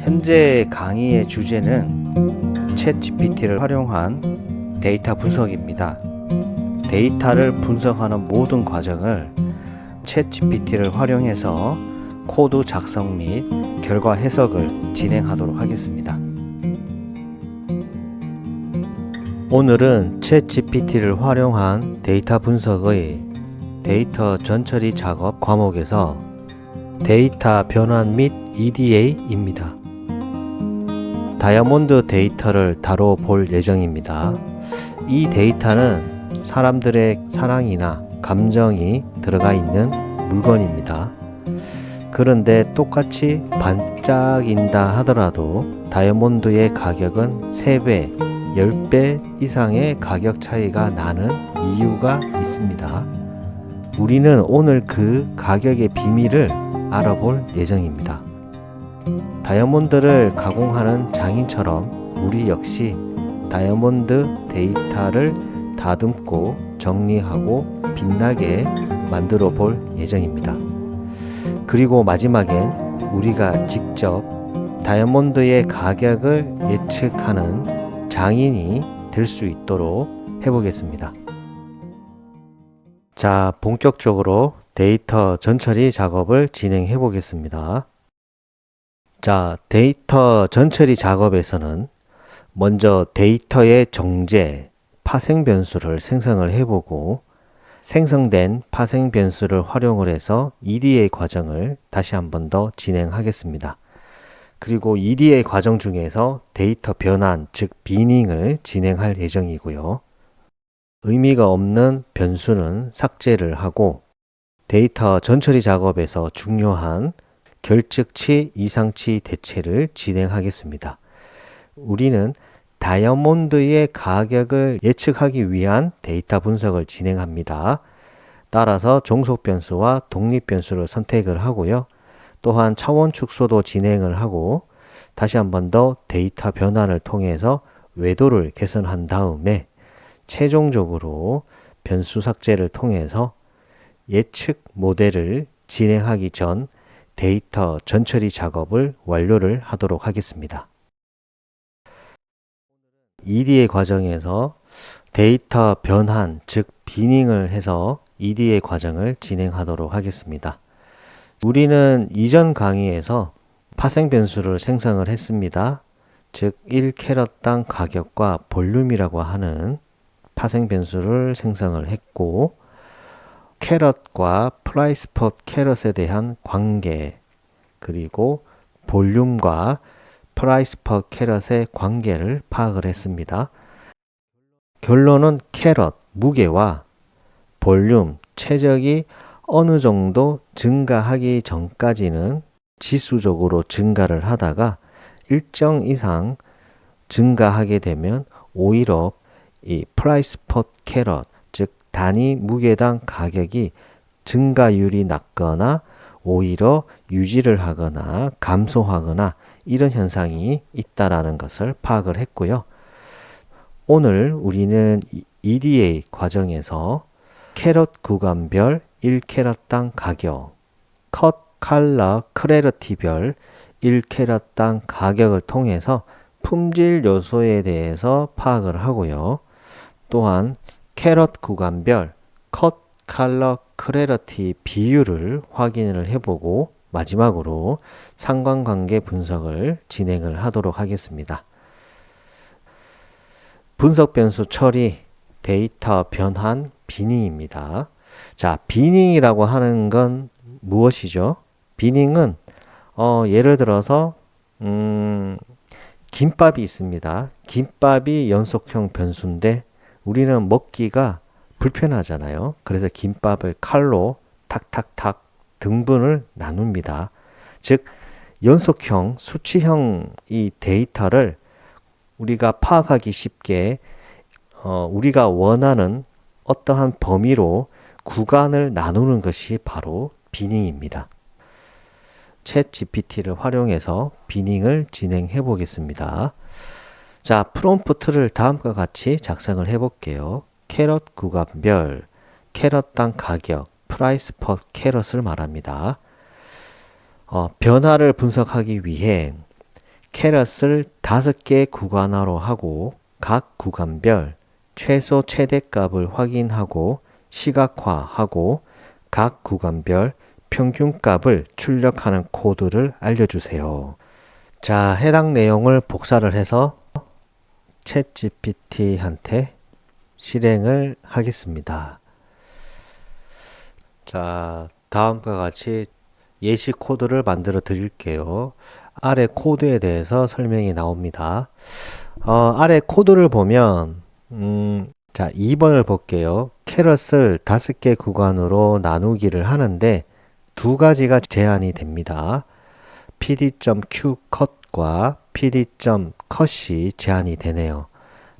현재 강의의 주제는 챗GPT를 활용한 데이터 분석입니다. 데이터를 분석하는 모든 과정을 챗GPT를 활용해서 코드 작성 및 결과 해석을 진행하도록 하겠습니다. 오늘은 챗GPT를 활용한 데이터 분석의 데이터 전처리 작업 과목에서 데이터 변환 및 EDA입니다. 다이아몬드 데이터를 다뤄볼 예정입니다. 이 데이터는 사람들의 사랑이나 감정이 들어가 있는 물건입니다. 그런데 똑같이 반짝인다 하더라도 다이아몬드의 가격은 3배, 10배 이상의 가격 차이가 나는 이유가 있습니다. 우리는 오늘 그 가격의 비밀을 알아볼 예정입니다. 다이아몬드를 가공하는 장인처럼 우리 역시 다이아몬드 데이터를 다듬고 정리하고 빛나게 만들어 볼 예정입니다. 그리고 마지막엔 우리가 직접 다이아몬드의 가격을 예측하는 장인이 될 수 있도록 해보겠습니다. 자, 본격적으로 데이터 전처리 작업을 진행해 보겠습니다. 자, 데이터 전처리 작업에서는 먼저 데이터의 정제, 파생 변수를 생성을 해보고 생성된 파생 변수를 활용을 해서 EDA 과정을 다시 한 번 더 진행하겠습니다. 그리고 EDA 과정 중에서 데이터 변환, 즉 비닝을 진행할 예정이고요. 의미가 없는 변수는 삭제를 하고 데이터 전처리 작업에서 중요한 결측치, 이상치 대체를 진행하겠습니다. 우리는 다이아몬드의 가격을 예측하기 위한 데이터 분석을 진행합니다. 따라서 종속 변수와 독립 변수를 선택을 하고요. 또한 차원 축소도 진행을 하고 다시 한 번 더 데이터 변환을 통해서 외도를 개선한 다음에 최종적으로 변수 삭제를 통해서 예측 모델을 진행하기 전 데이터 전처리 작업을 완료를 하도록 하겠습니다. EDA 과정에서 데이터 변환, 즉 비닝을 해서 EDA 과정을 진행하도록 하겠습니다. 우리는 이전 강의에서 파생 변수를 생성을 했습니다. 즉 1캐럿당 가격과 볼륨이라고 하는 파생 변수를 생성을 했고 캐럿과 프라이스 퍼 캐럿에 대한 관계 그리고 볼륨과 프라이스 퍼 캐럿의 관계를 파악을 했습니다. 결론은 캐럿, 무게와 볼륨, 최적이 어느 정도 증가하기 전까지는 지수적으로 증가를 하다가 일정 이상 증가하게 되면 오히려 이 프라이스 퍼 캐럿, 즉 단위 무게당 가격이 증가율이 낮거나 오히려 유지를 하거나 감소하거나 이런 현상이 있다라는 것을 파악을 했고요. 오늘 우리는 EDA 과정에서 캐럿 구간별 1캐럿당 가격, 컷 컬러 클래리티별 1캐럿당 가격을 통해서 품질 요소에 대해서 파악을 하고요. 또한 캐럿 구간별 컷 컬러 클래리티 비율을 확인을 해보고 마지막으로 상관관계 분석을 진행을 하도록 하겠습니다. 분석 변수 처리, 데이터 변환, 비닝입니다. 자, 비닝이라고 하는 건 무엇이죠? 비닝은 예를 들어서 김밥이 있습니다. 김밥이 연속형 변수인데 우리는 먹기가 불편하잖아요. 그래서 김밥을 칼로 탁탁탁 등분을 나눕니다. 즉 연속형, 수치형 이 데이터를 우리가 파악하기 쉽게 우리가 원하는 어떠한 범위로 구간을 나누는 것이 바로 비닝입니다. 챗 GPT를 활용해서 비닝을 진행해 보겠습니다. 자, 프롬프트를 다음과 같이 작성을 해 볼게요. 캐럿 구간별, 캐럿당 가격, 프라이스 퍼 캐럿을 말합니다. 변화를 분석하기 위해 캐럿을 5개 구간화로 하고 각 구간별 최소 최대값을 확인하고 시각화하고 각 구간별 평균값을 출력하는 코드를 알려주세요. 자, 해당 내용을 복사를 해서 챗GPT한테 실행을 하겠습니다. 자, 다음과 같이 예시 코드를 만들어 드릴게요. 아래 코드에 대해서 설명이 나옵니다. 아래 코드를 보면 자, 2번을 볼게요. 캐럿을 5개 구간으로 나누기를 하는데 두 가지가 제한이 됩니다. pd.qcut과 pd.cut이 제한이 되네요.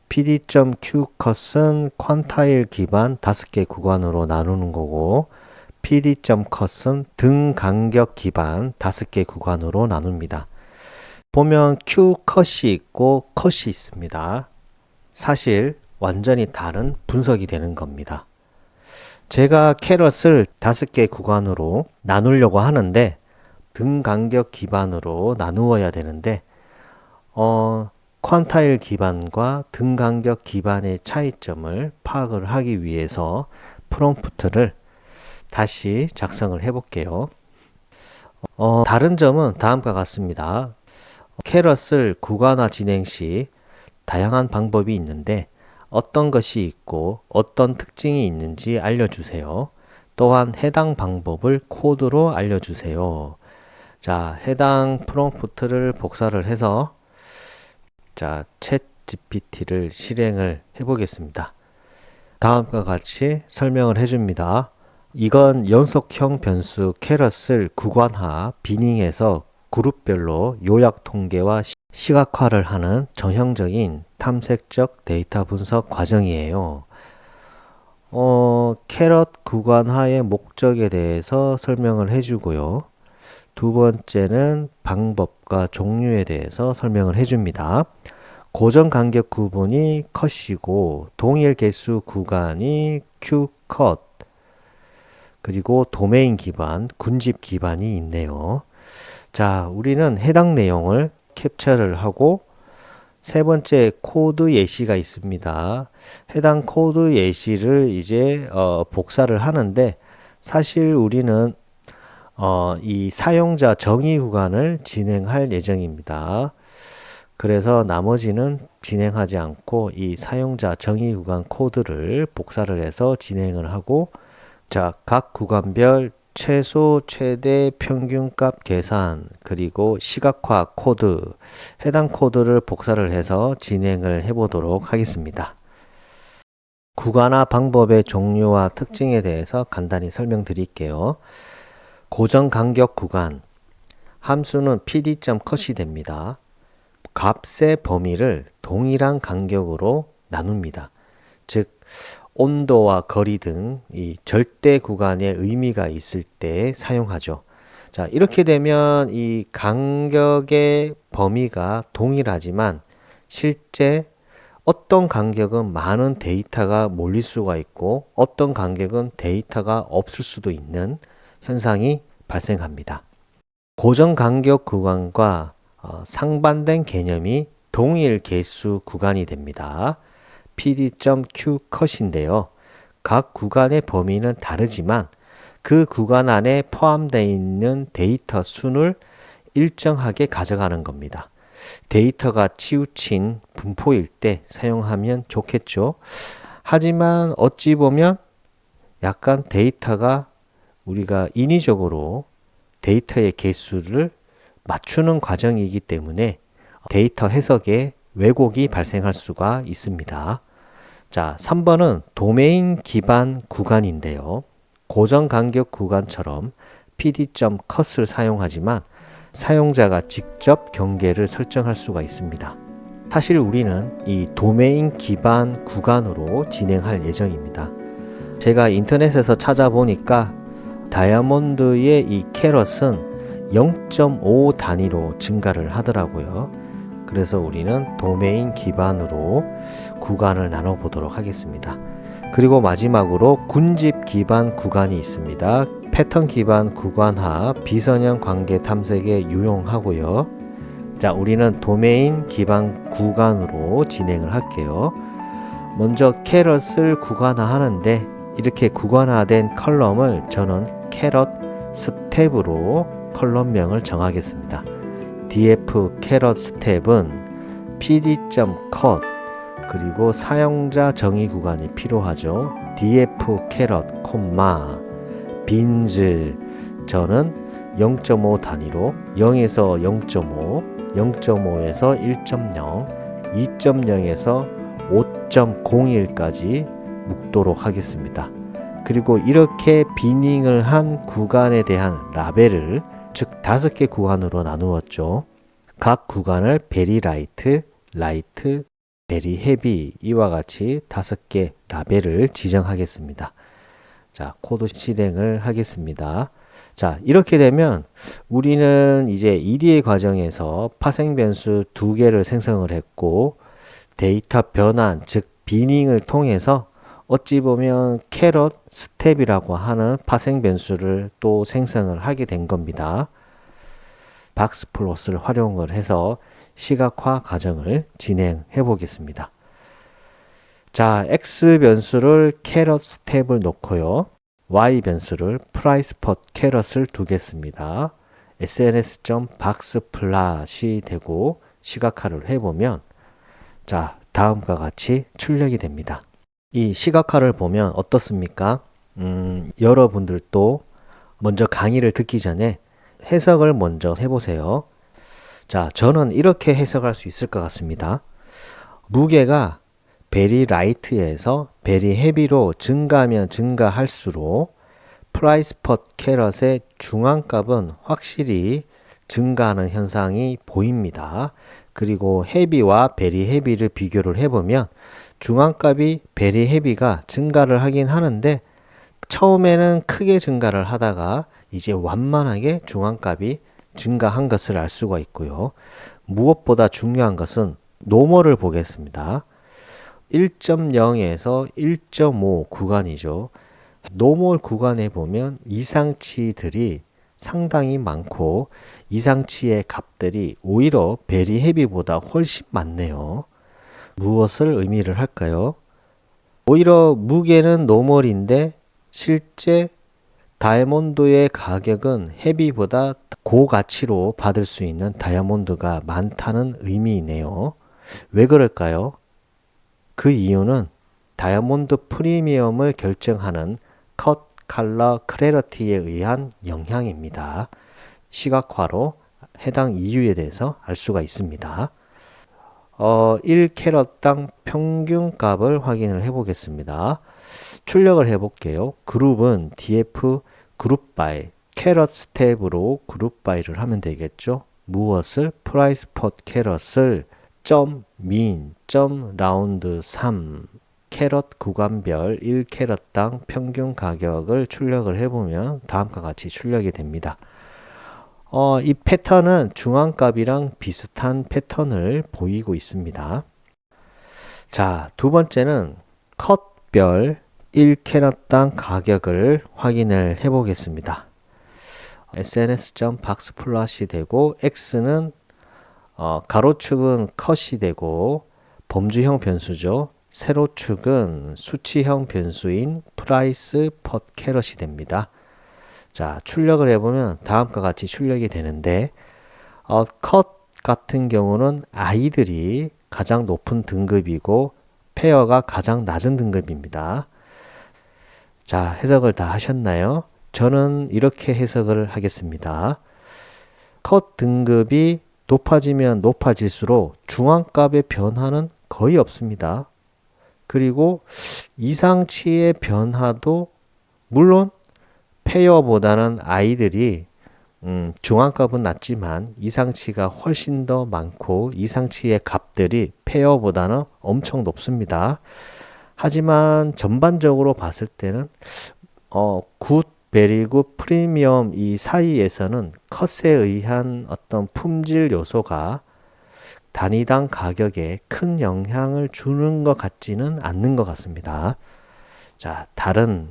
pd.qcut은 퀀타일 기반 5개 구간으로 나누는 거고 pd.cut은 등 간격 기반 5개 구간으로 나눕니다. 보면 qcut이 있고 cut이 있습니다. 사실 완전히 다른 분석이 되는 겁니다. 제가 캐럿을 5개 구간으로 나누려고 하는데 등 간격 기반으로 나누어야 되는데 퀀타일 기반과 등 간격 기반의 차이점을 파악을 하기 위해서 프롬프트를 다시 작성을 해 볼게요. 다른 점은 다음과 같습니다. 캐럿을 구간화 진행 시 다양한 방법이 있는데 어떤 것이 있고 어떤 특징이 있는지 알려주세요. 또한 해당 방법을 코드로 알려주세요. 자, 해당 프롬프트를 복사를 해서 자, 챗 GPT를 실행을 해 보겠습니다. 다음과 같이 설명을 해줍니다. 이건 연속형 변수 캐럿을 구간화, 비닝해서 그룹별로 요약 통계와 시각화를 하는 전형적인 탐색적 데이터 분석 과정이에요. 캐럿 구간화의 목적에 대해서 설명을 해주고요. 두 번째는 방법과 종류에 대해서 설명을 해줍니다. 고정 간격 구분이 컷이고 동일 개수 구간이 qcut 그리고 도메인 기반, 군집 기반이 있네요. 자, 우리는 해당 내용을 캡처를 하고 세 번째 코드 예시가 있습니다. 해당 코드 예시를 이제 복사를 하는데 사실 우리는 이 사용자 정의 구간을 진행할 예정입니다. 그래서 나머지는 진행하지 않고 이 사용자 정의 구간 코드를 복사를 해서 진행을 하고 자, 각 구간별 최소, 최대, 평균값 계산, 그리고 시각화 코드, 해당 코드를 복사를 해서 진행을 해보도록 하겠습니다. 구간화 방법의 종류와 특징에 대해서 간단히 설명드릴게요. 고정 간격 구간, 함수는 pd.cut이 됩니다. 값의 범위를 동일한 간격으로 나눕니다. 즉, 온도와 거리 등 이 절대 구간의 의미가 있을 때 사용하죠. 자, 이렇게 되면 이 간격의 범위가 동일하지만 실제 어떤 간격은 많은 데이터가 몰릴 수가 있고 어떤 간격은 데이터가 없을 수도 있는 현상이 발생합니다. 고정 간격 구간과 상반된 개념이 동일 개수 구간이 됩니다. pd.qcut인데요. 각 구간의 범위는 다르지만 그 구간 안에 포함되어 있는 데이터 순을 일정하게 가져가는 겁니다. 데이터가 치우친 분포일 때 사용하면 좋겠죠. 하지만 어찌 보면 약간 데이터가 우리가 인위적으로 데이터의 개수를 맞추는 과정이기 때문에 데이터 해석에 왜곡이 발생할 수가 있습니다. 자, 3번은 도메인 기반 구간인데요. 고정 간격 구간처럼 pd.cut을 사용하지만 사용자가 직접 경계를 설정할 수가 있습니다. 사실 우리는 이 도메인 기반 구간으로 진행할 예정입니다. 제가 인터넷에서 찾아보니까 다이아몬드의 이 캐럿은 0.5 단위로 증가를 하더라고요. 그래서 우리는 도메인 기반으로 구간을 나눠 보도록 하겠습니다. 그리고 마지막으로 군집 기반 구간이 있습니다. 패턴 기반 구간화 비선형 관계 탐색에 유용하고요. 자, 우리는 도메인 기반 구간으로 진행을 할게요. 먼저 캐럿을 구간화하는데 이렇게 구간화된 컬럼을 저는 캐럿 스텝으로 컬럼명을 정하겠습니다. df 캐럿 스텝은 pd.cut 그리고 사용자 정의 구간이 필요하죠. df 캐럿 콤마 빈즈 저는 0.5 단위로 0에서 0.5, 0.5에서 1.0, 2.0에서 5.01까지 묶도록 하겠습니다. 그리고 이렇게 비닝을 한 구간에 대한 라벨을 즉 5개 구간으로 나누었죠. 각 구간을 베리 라이트, 라이트, 베리 헤비 이와 같이 5개 라벨을 지정하겠습니다. 자, 코드 실행을 하겠습니다. 자, 이렇게 되면 우리는 이제 EDA 과정에서 파생 변수 2개를 생성을 했고 데이터 변환, 즉 비닝을 통해서 어찌 보면 캐럿 스텝이라고 하는 파생 변수를 또 생성을 하게 된 겁니다. 박스플롯을 활용을 해서 시각화 과정을 진행해 보겠습니다. 자, X 변수를 캐럿 스텝을 놓고요. Y 변수를 price per 캐럿을 두겠습니다. sns.boxplot이 되고 시각화를 해보면 자, 다음과 같이 출력이 됩니다. 이 시각화를 보면 어떻습니까? 여러분들도 먼저 강의를 듣기 전에 해석을 먼저 해보세요. 자, 저는 이렇게 해석할 수 있을 것 같습니다. 무게가 베리 라이트에서 베리 헤비로 증가하면 증가할수록 프라이스 퍼 캐럿의 중앙값은 확실히 증가하는 현상이 보입니다. 그리고 헤비와 베리 헤비를 비교를 해보면 중앙값이 베리 헤비가 증가를 하긴 하는데 처음에는 크게 증가를 하다가 이제 완만하게 중앙값이 증가한 것을 알 수가 있고요. 무엇보다 중요한 것은 노멀을 보겠습니다. 1.0에서 1.5 구간이죠. 노멀 구간에 보면 이상치들이 상당히 많고 이상치의 값들이 오히려 베리 헤비보다 훨씬 많네요. 무엇을 의미를 할까요? 오히려 무게는 노멀인데 실제 다이아몬드의 가격은 헤비보다 고가치로 받을 수 있는 다이아몬드가 많다는 의미이네요. 왜 그럴까요? 그 이유는 다이아몬드 프리미엄을 결정하는 컷 컬러 클래리티에 의한 영향입니다. 시각화로 해당 이유에 대해서 알 수가 있습니다. 1캐럿당 평균 값을 확인을 해 보겠습니다. 출력을 해 볼게요. 그룹은 df 그룹 바이 캐럿 스텝으로 그룹 바이를 하면 되겠죠. 무엇을 price per 캐럿을 min round 3 캐럿 구간별 1캐럿당 평균 가격을 출력을 해보면 다음과 같이 출력이 됩니다. 이 패턴은 중앙값이랑 비슷한 패턴을 보이고 있습니다. 자, 두 번째는 컷별 1캐럿당 가격을 확인을 해 보겠습니다. sns.boxplot이 되고 x는 가로축은 컷이 되고 범주형 변수죠. 세로축은 수치형 변수인 price per 캐럿이 됩니다. 자, 출력을 해보면 다음과 같이 출력이 되는데 컷 같은 경우는 아이들이 가장 높은 등급이고 페어가 가장 낮은 등급입니다. 자, 해석을 다 하셨나요? 저는 이렇게 해석을 하겠습니다. 컷 등급이 높아지면 높아질수록 중앙값의 변화는 거의 없습니다. 그리고 이상치의 변화도 물론 페어보다는 아이들이 중앙값은 낮지만 이상치가 훨씬 더 많고 이상치의 값들이 페어보다는 엄청 높습니다. 하지만 전반적으로 봤을 때는 굿, 베리 굿, 프리미엄 이 사이에서는 컷에 의한 어떤 품질 요소가 단위당 가격에 큰 영향을 주는 것 같지는 않는 것 같습니다. 자, 다른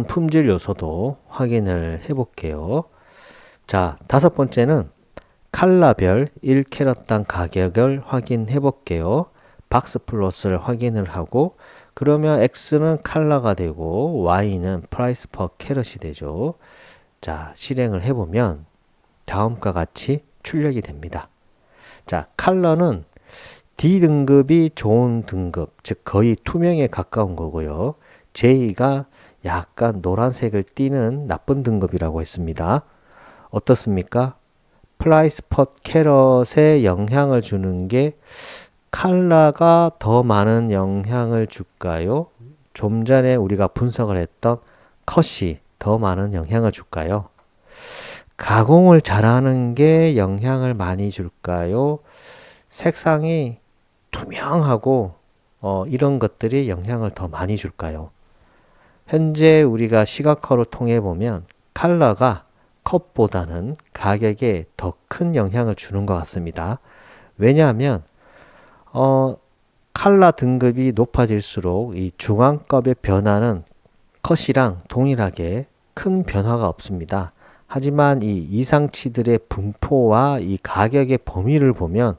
품질 요소도 확인을 해 볼게요. 자, 다섯 번째는 칼라별 1캐럿당 가격을 확인해 볼게요. 박스 플러스를 확인을 하고 그러면 X는 칼라가 되고 Y는 프라이스 퍼 캐럿이 되죠. 자, 실행을 해보면 다음과 같이 출력이 됩니다. 자, 칼라는 D등급이 좋은 등급, 즉 거의 투명에 가까운 거고요. J가 약간 노란색을 띠는 나쁜 등급이라고 했습니다. 어떻습니까? 프라이스 퍼 캐럿에 영향을 주는 게 칼라가 더 많은 영향을 줄까요? 좀 전에 우리가 분석을 했던 컷이 더 많은 영향을 줄까요? 가공을 잘하는 게 영향을 많이 줄까요? 색상이 투명하고 이런 것들이 영향을 더 많이 줄까요? 현재 우리가 시각화를 통해 보면 칼라가 컷보다는 가격에 더 큰 영향을 주는 것 같습니다. 왜냐하면 칼라 등급이 높아질수록 이 중앙급의 변화는 컷이랑 동일하게 큰 변화가 없습니다. 하지만 이 이상치들의 분포와 이 가격의 범위를 보면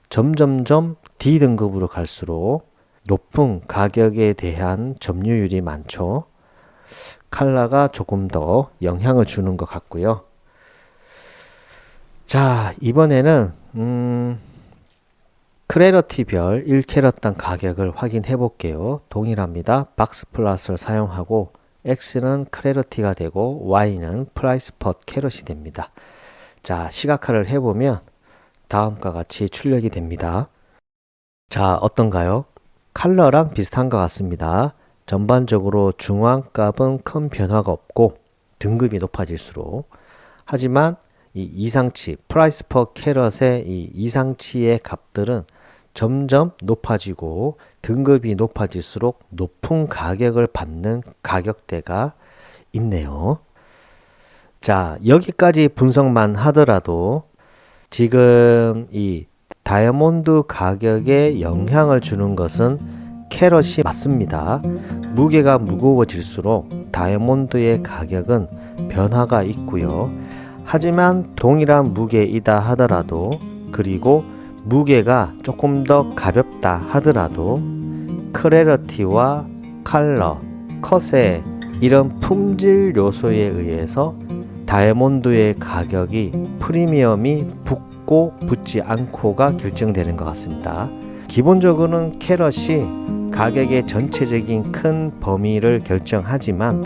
점점점 D등급으로 갈수록 높은 가격에 대한 점유율이 많죠. 칼라가 조금 더 영향을 주는 것 같고요. 자, 이번에는 크레러티별 1캐럿당 가격을 확인해 볼게요. 동일합니다. 박스 플러스를 사용하고 X는 크레러티가 되고 Y는 프라이스 퍼 캐럿이 됩니다. 자, 시각화를 해보면 다음과 같이 출력이 됩니다. 자, 어떤가요? 컬러랑 비슷한 것 같습니다. 전반적으로 중앙값은 큰 변화가 없고 등급이 높아질수록 하지만 이 이상치, 프라이스 퍼 캐럿의 이 이상치의 값들은 점점 높아지고 등급이 높아질수록 높은 가격을 받는 가격대가 있네요. 자, 여기까지 분석만 하더라도 지금 이 다이아몬드 가격에 영향을 주는 것은 캐럿이 맞습니다. 무게가 무거워질수록 다이아몬드의 가격은 변화가 있고요. 하지만 동일한 무게이다 하더라도 그리고 무게가 조금 더 가볍다 하더라도 크레러티와 컬러, 컷의 이런 품질 요소에 의해서 다이아몬드의 가격이 프리미엄이 붙고 붙지 않고가 결정되는 것 같습니다. 기본적으로는 캐럿이 가격의 전체적인 큰 범위를 결정하지만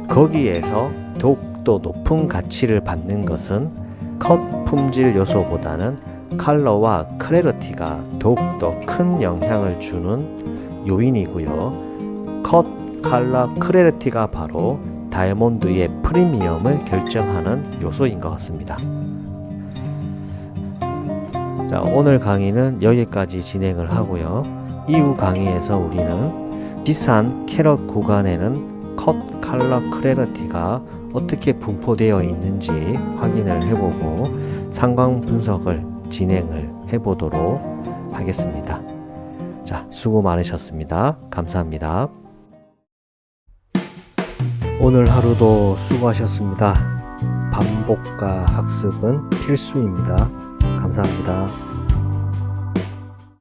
거기에서 더욱더 높은 가치를 받는 것은 컷 품질 요소보다는 컬러와 크레러티가 더욱더 큰 영향을 주는 요인이고요. 컷, 컬러, 크레러티가 바로 다이아몬드의 프리미엄을 결정하는 요소인 것 같습니다. 자, 오늘 강의는 여기까지 진행을 하고요. 이후 강의에서 우리는 비싼 캐럿 구간에는 컷, 컬러, 크레러티가 어떻게 분포되어 있는지 확인을 해보고 상광 분석을 진행을 해보도록 하겠습니다. 자, 수고 많으셨습니다. 감사합니다. 오늘 하루도 수고하셨습니다. 반복과 학습은 필수입니다. 감사합니다.